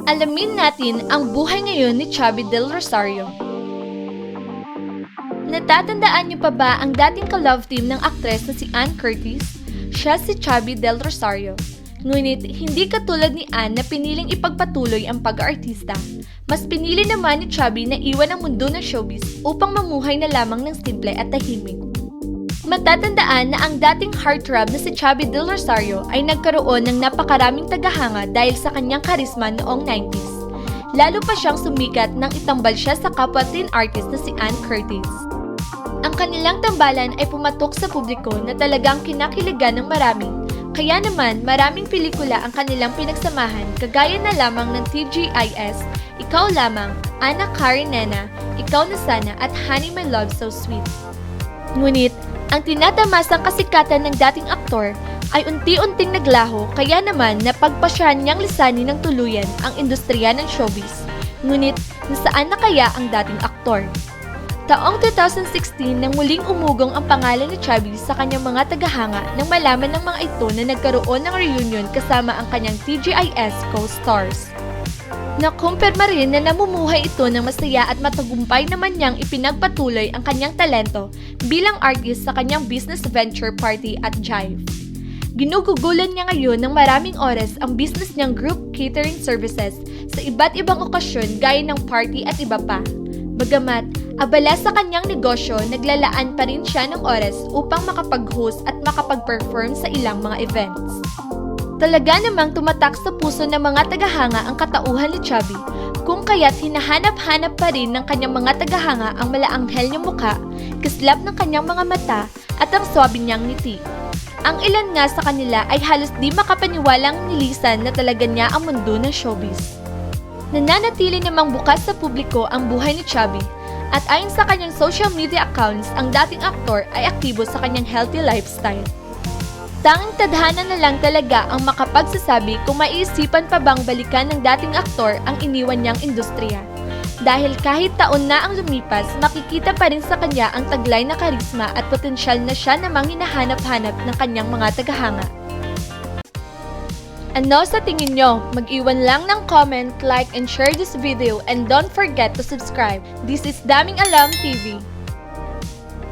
Alamin natin ang buhay ngayon ni Chubby Del Rosario. Natatandaan niyo pa ba ang dating ka-love team ng aktres na si Ann Curtis? Siya si Chubby Del Rosario. Ngunit hindi katulad ni Ann na piniling ipagpatuloy ang pag-aartista. Mas pinili naman ni Chubby na iwan ang mundo ng showbiz upang mamuhay na lamang ng simple at tahimik. Matatandaan na ang dating heartthrob na si Chubby Del Rosario ay nagkaroon ng napakaraming tagahanga dahil sa kanyang karisma noong 90s. Lalo pa siyang sumikat nang itambal siya sa kapwa teen artist na si Ann Curtis. Ang kanilang tambalan ay pumatok sa publiko na talagang kinakiligan ng marami. Kaya naman maraming pelikula ang kanilang pinagsamahan kagaya na lamang ng TGIS, Ikaw Lamang, Ana Karenina, Ikaw na Sana at Honey My Love So Sweet. Ngunit, ang tinatamasang kasikatan ng dating aktor ay unti-unting naglaho kaya naman napagpasyahan niyang lisanin ng tuluyan ang industriya ng showbiz. Ngunit, nasaan na kaya ang dating aktor? Taong 2016 nang muling umugong ang pangalan ni Chubby sa kanyang mga tagahanga nang malaman ng mga ito na nagkaroon ng reunion kasama ang kanyang TGIS co-stars. Nakumpirma rin na namumuhay ito ng masaya at matagumpay naman niyang ipinagpatuloy ang kanyang talento bilang artist sa kanyang business venture party at Jive. Ginugugulan niya ngayon ng maraming oras ang business niyang group catering services sa iba't ibang okasyon gaya ng party at iba pa. Bagamat abala sa kanyang negosyo, naglalaan pa rin siya ng oras upang makapag-host at makapag-perform sa ilang mga events. Talaga namang tumatak sa puso ng mga tagahanga ang katauhan ni Chubby, kung kaya't hinahanap-hanap pa rin ng kanyang mga tagahanga ang malaanghel niyang mukha, kislap ng kanyang mga mata at ang swabe niyang ngiti. Ang ilan nga sa kanila ay halos di makapaniwalang nilisan na talaga niya ang mundo ng showbiz. Nananatili namang bukas sa publiko ang buhay ni Chubby, at ayon sa kanyang social media accounts, ang dating aktor ay aktibo sa kanyang healthy lifestyle. Tanging tadhana na lang talaga ang makapagsasabi kung maiisipan pa bang balikan ng dating aktor ang iniwan niyang industriya. Dahil kahit taon na ang lumipas, makikita pa rin sa kanya ang taglay na karisma at potensyal na siya namang hinahanap-hanap ng kanyang mga tagahanga. Ano sa tingin nyo? Mag-iwan lang ng comment, like, and share this video, and don't forget to subscribe. This is Daming Alam TV.